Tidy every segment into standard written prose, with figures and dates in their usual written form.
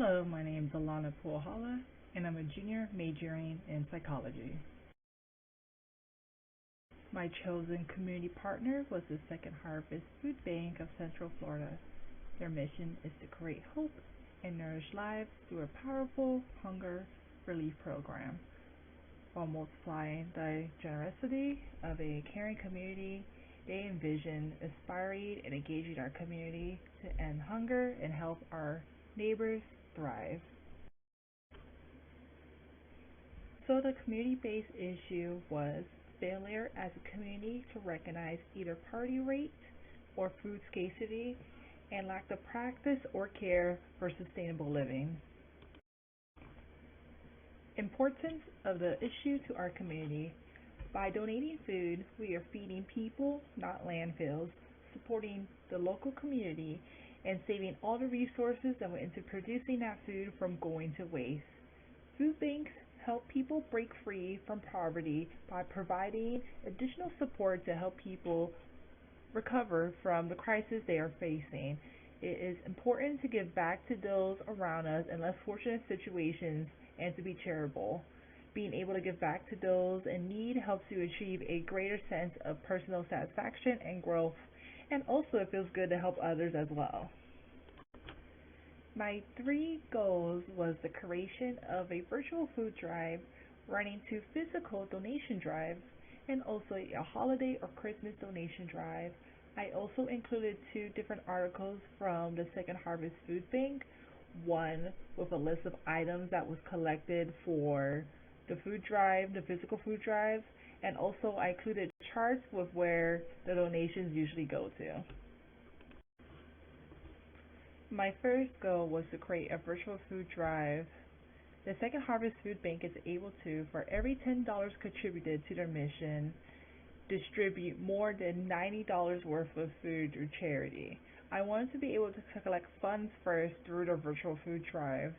Hello, my name is Alana Puahala, and I'm a junior majoring in psychology. My chosen community partner was the Second Harvest Food Bank of Central Florida. Their mission is to create hope and nourish lives through a powerful hunger relief program, while multiplying the generosity of a caring community. They envision inspiring and engaging our community to end hunger and help our neighbors thrive. So the community-based issue was failure as a community to recognize either poverty rate or food scarcity and lack of practice or care for sustainable living. Importance of the issue to our community. By donating food, we are feeding people, not landfills, supporting the local community, and saving all the resources that went into producing that food from going to waste. Food banks help people break free from poverty by providing additional support to help people recover from the crisis they are facing. It is important to give back to those around us in less fortunate situations and to be charitable. Being able to give back to those in need helps you achieve a greater sense of personal satisfaction and growth, and also it feels good to help others as well. My three goals was the creation of a virtual food drive, running two physical donation drives, and also a holiday or Christmas donation drive. I also included two different articles from the Second Harvest Food Bank, one with a list of items that was collected for the food drive, the physical food drive, and also I included charts with where the donations usually go to. My first goal was to create a virtual food drive. The Second Harvest Food Bank is able to, for every $10 contributed to their mission, distribute more than $90 worth of food through charity. I wanted to be able to collect funds first through the virtual food drive.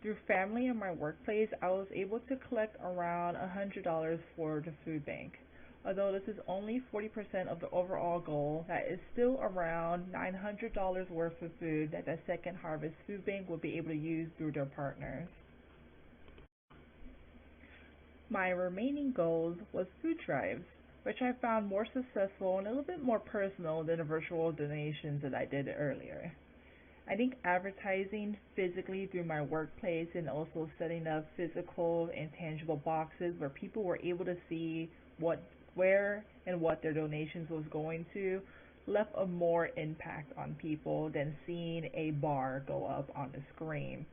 Through family and my workplace, I was able to collect around $100 for the food bank. Although this is only 40% of the overall goal, that is still around $900 worth of food that the Second Harvest Food Bank will be able to use through their partners. My remaining goals was food drives, which I found more successful and a little bit more personal than the virtual donations that I did earlier. I think advertising physically through my workplace and also setting up physical and tangible boxes where people were able to see where and what their donations was going to left a more impact on people than seeing a bar go up on the screen.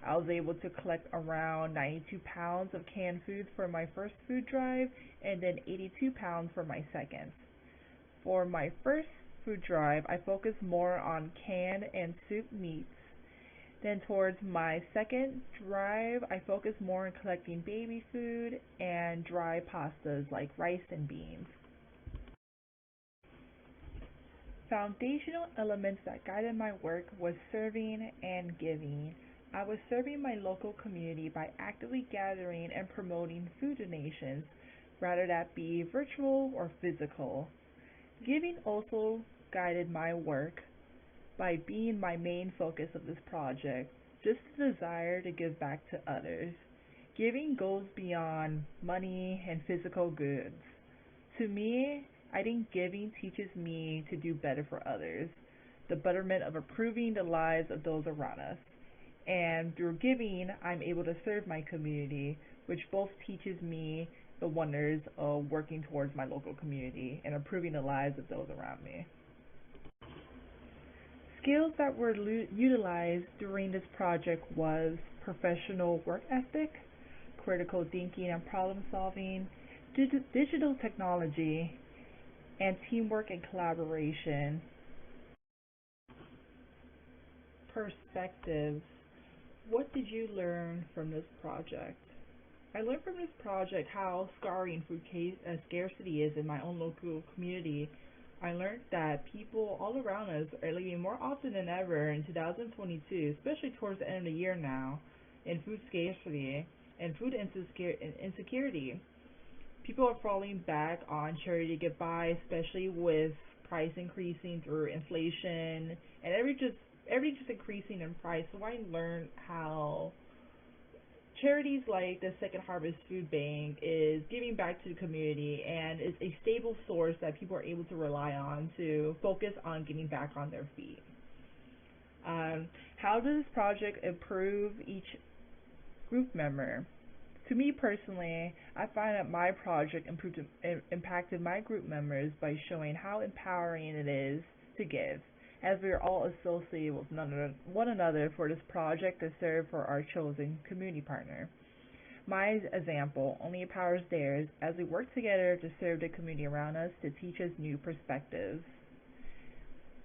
I was able to collect around 92 pounds of canned food for my first food drive and then 82 pounds for my second. For my first food drive, I focused more on canned and soup meats. Then towards my second drive, I focused more on collecting baby food and dry pastas like rice and beans. Foundational elements that guided my work was serving and giving. I was serving my local community by actively gathering and promoting food donations, whether that be virtual or physical. Giving also guided my work by being my main focus of this project, just the desire to give back to others. Giving goes beyond money and physical goods. To me, I think giving teaches me to do better for others, the betterment of improving the lives of those around us. And through giving, I'm able to serve my community, which both teaches me the wonders of working towards my local community and improving the lives of those around me. Skills that were utilized during this project was professional work ethic, critical thinking and problem solving, digital technology, and teamwork and collaboration. Perspectives. What did you learn from this project? I learned from this project how scarring food scarcity is in my own local community. I learned that people all around us are living more often than ever in 2022, especially towards the end of the year now, in food scarcity and food insecurity. People are falling back on charity to get by, especially with price increasing through inflation and everything just increasing in price. So I learned how charities like the Second Harvest Food Bank is giving back to the community and is a stable source that people are able to rely on to focus on getting back on their feet. How does this project improve each group member? To me personally, I find that my project impacted my group members by showing how empowering it is to give, as we are all associated with one another for this project to serve for our chosen community partner. My example only empowers theirs as we work together to serve the community around us to teach us new perspectives.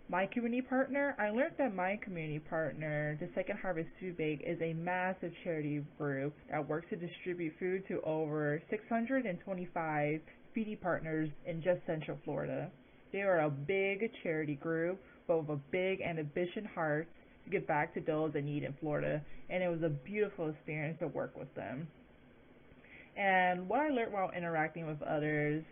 My community partner, I learned that my community partner, the Second Harvest Food Bank, is a massive charity group that works to distribute food to over 625 feeding partners in just Central Florida. They are a big charity group, but with a big and ambitious heart to give back to those in need in Florida, and it was a beautiful experience to work with them. And what I learned while interacting with others,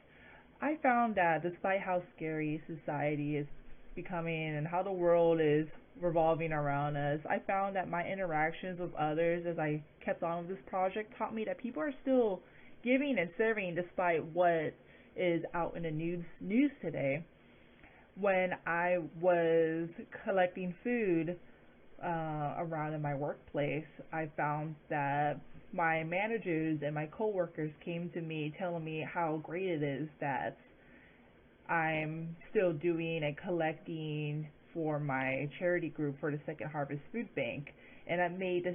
I found that despite how scary society is becoming and how the world is revolving around us, I found that my interactions with others as I kept on with this project taught me that people are still giving and serving despite what is out in the news today. When I was collecting food around in my workplace, I found that my managers and my coworkers came to me telling me how great it is that I'm still doing and collecting for my charity group for the Second Harvest Food Bank, and that made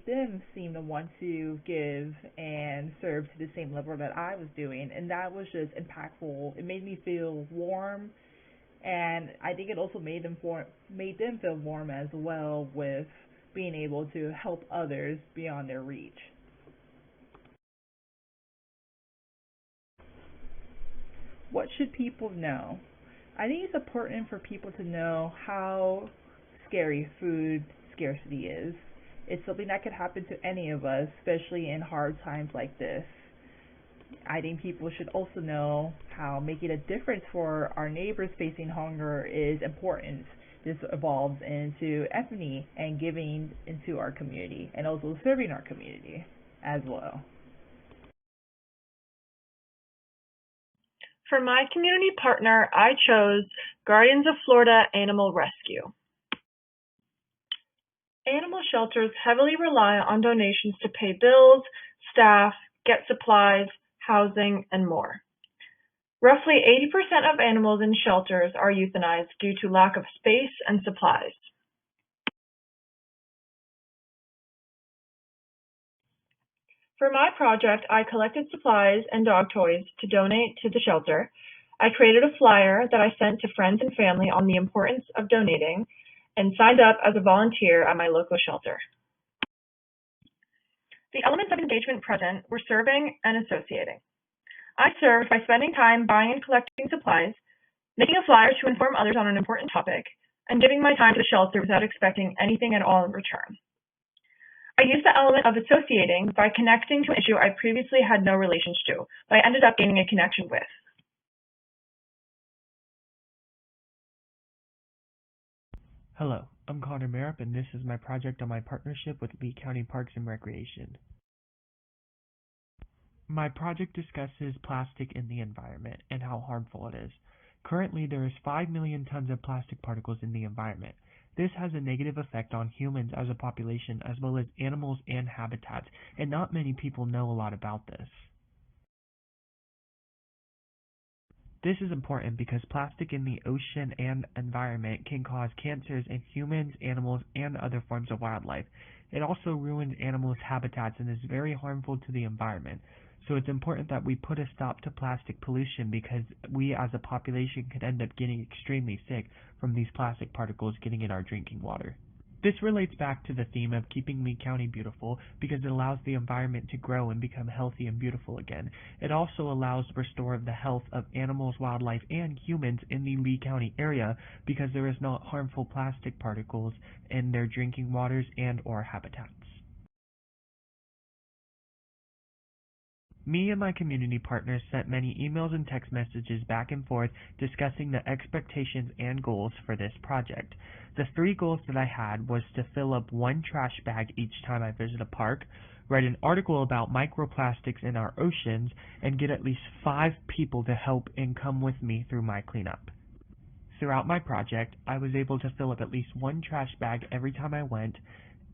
them seem to want to give and serve to the same level that I was doing, and that was just impactful. It made me feel warm, and I think it also made them feel warm as well with being able to help others beyond their reach. What should people know? I think it's important for people to know how scary food scarcity is. It's something that could happen to any of us, especially in hard times like this. I think people should also know how making a difference for our neighbors facing hunger is important. This evolves into empathy and giving into our community and also serving our community as well. For my community partner, I chose Guardians of Florida Animal Rescue. Animal shelters heavily rely on donations to pay bills, staff, get supplies, housing, and more. Roughly 80% of animals in shelters are euthanized due to lack of space and supplies. For my project, I collected supplies and dog toys to donate to the shelter. I created a flyer that I sent to friends and family on the importance of donating and signed up as a volunteer at my local shelter. The elements of engagement present were serving and associating. I served by spending time buying and collecting supplies, making a flyer to inform others on an important topic, and giving my time to the shelter without expecting anything at all in return. I used the element of associating by connecting to an issue I previously had no relation to, but I ended up gaining a connection with. Hello, I'm Connor Merripp, and this is my project on my partnership with Lee County Parks and Recreation. My project discusses plastic in the environment and how harmful it is. Currently, there is 5 million tons of plastic particles in the environment. This has a negative effect on humans as a population as well as animals and habitats, and not many people know a lot about this. This is important because plastic in the ocean and environment can cause cancers in humans, animals, and other forms of wildlife. It also ruins animals' habitats and is very harmful to the environment. So it's important that we put a stop to plastic pollution because we as a population could end up getting extremely sick from these plastic particles getting in our drinking water. This relates back to the theme of keeping Lee County beautiful because it allows the environment to grow and become healthy and beautiful again. It also allows the restore of the health of animals, wildlife, and humans in the Lee County area because there is not harmful plastic particles in their drinking waters and or habitats. Me and my community partners sent many emails and text messages back and forth discussing the expectations and goals for this project. The three goals that I had was to fill up one trash bag each time I visit a park, write an article about microplastics in our oceans, and get at least 5 people to help and come with me through my cleanup. Throughout my project, I was able to fill up at least one trash bag every time I went,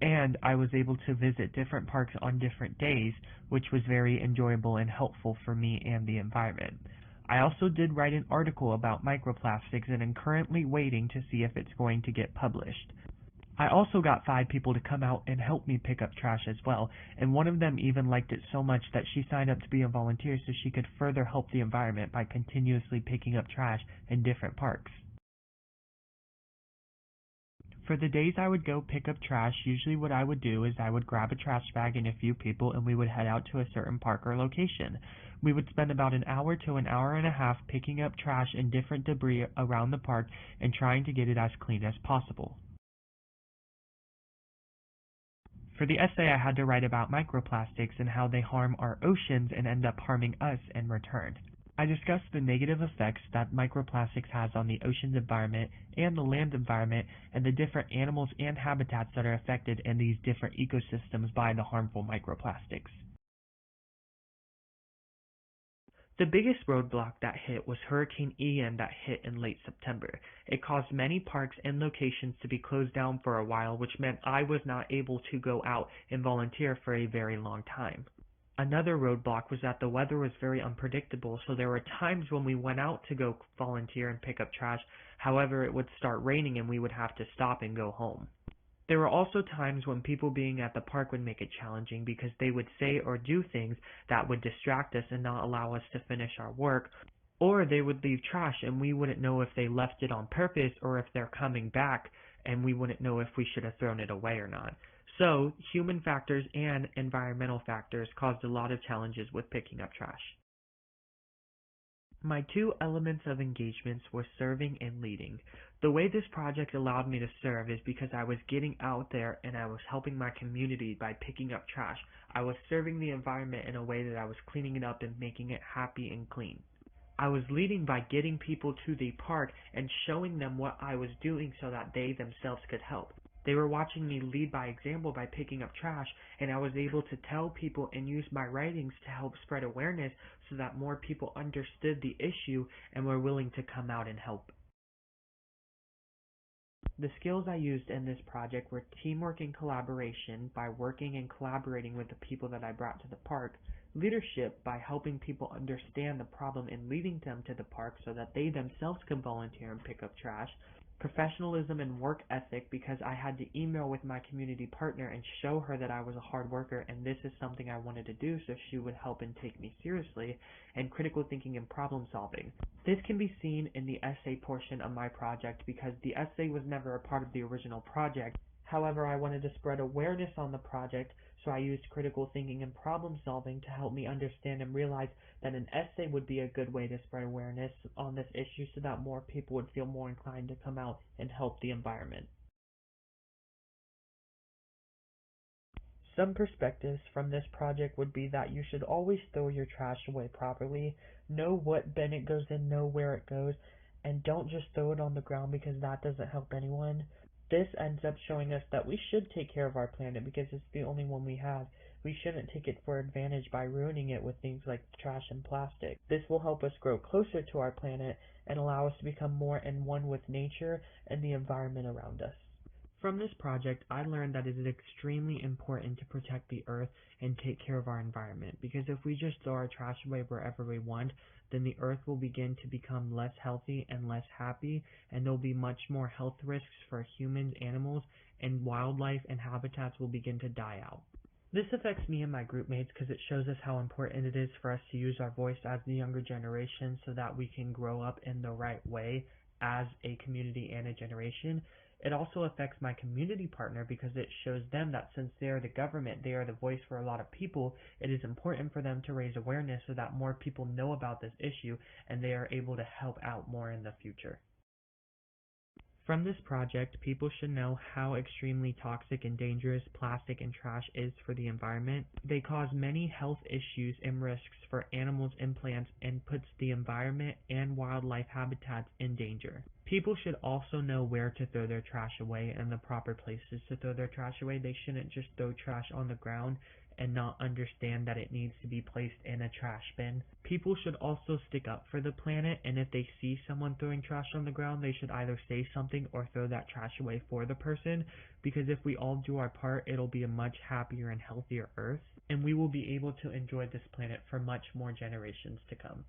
and I was able to visit different parks on different days, which was very enjoyable and helpful for me and the environment. I also did write an article about microplastics and am currently waiting to see if it's going to get published. I also got 5 people to come out and help me pick up trash as well, and one of them even liked it so much that she signed up to be a volunteer so she could further help the environment by continuously picking up trash in different parks. For the days I would go pick up trash, usually what I would do is I would grab a trash bag and a few people and we would head out to a certain park or location. We would spend about an hour to an hour and a half picking up trash and different debris around the park and trying to get it as clean as possible. For the essay, I had to write about microplastics and how they harm our oceans and end up harming us in return. I discussed the negative effects that microplastics has on the ocean's environment and the land environment and the different animals and habitats that are affected in these different ecosystems by the harmful microplastics. The biggest roadblock that hit was Hurricane Ian that hit in late September. It caused many parks and locations to be closed down for a while, which meant I was not able to go out and volunteer for a very long time. Another roadblock was that the weather was very unpredictable, so there were times when we went out to go volunteer and pick up trash. However, it would start raining and we would have to stop and go home. There were also times when people being at the park would make it challenging because they would say or do things that would distract us and not allow us to finish our work, or they would leave trash and we wouldn't know if they left it on purpose or if they're coming back and we wouldn't know if we should have thrown it away or not. So, human factors and environmental factors caused a lot of challenges with picking up trash. My 2 elements of engagements were serving and leading. The way this project allowed me to serve is because I was getting out there and I was helping my community by picking up trash. I was serving the environment in a way that I was cleaning it up and making it happy and clean. I was leading by getting people to the park and showing them what I was doing so that they themselves could help. They were watching me lead by example by picking up trash, and I was able to tell people and use my writings to help spread awareness so that more people understood the issue and were willing to come out and help. The skills I used in this project were teamwork and collaboration by working and collaborating with the people that I brought to the park, leadership by helping people understand the problem and leading them to the park so that they themselves can volunteer and pick up trash, professionalism and work ethic because I had to email with my community partner and show her that I was a hard worker and this is something I wanted to do so she would help and take me seriously, and critical thinking and problem solving. This can be seen in the essay portion of my project because the essay was never a part of the original project. However, I wanted to spread awareness on the project, so I used critical thinking and problem solving to help me understand and realize that an essay would be a good way to spread awareness on this issue so that more people would feel more inclined to come out and help the environment. Some perspectives from this project would be that you should always throw your trash away properly, know what bin it goes in, know where it goes, and don't just throw it on the ground because that doesn't help anyone. This ends up showing us that we should take care of our planet because it's the only one we have. We shouldn't take it for advantage by ruining it with things like trash and plastic. This will help us grow closer to our planet and allow us to become more in one with nature and the environment around us. From this project, I learned that it is extremely important to protect the earth and take care of our environment, because if we just throw our trash away wherever we want, then the earth will begin to become less healthy and less happy, and there'll be much more health risks for humans, animals, and wildlife, and habitats will begin to die out. This affects me and my group mates because it shows us how important it is for us to use our voice as the younger generation so that we can grow up in the right way as a community and a generation. It also affects my community partner because it shows them that since they are the government, they are the voice for a lot of people, it is important for them to raise awareness so that more people know about this issue and they are able to help out more in the future. From this project, people should know how extremely toxic and dangerous plastic and trash is for the environment. They cause many health issues and risks for animals and plants and puts the environment and wildlife habitats in danger. People should also know where to throw their trash away and the proper places to throw their trash away. They shouldn't just throw trash on the ground and not understand that it needs to be placed in a trash bin. People should also stick up for the planet, and if they see someone throwing trash on the ground, they should either say something or throw that trash away for the person, because if we all do our part, it'll be a much happier and healthier Earth, and we will be able to enjoy this planet for much more generations to come.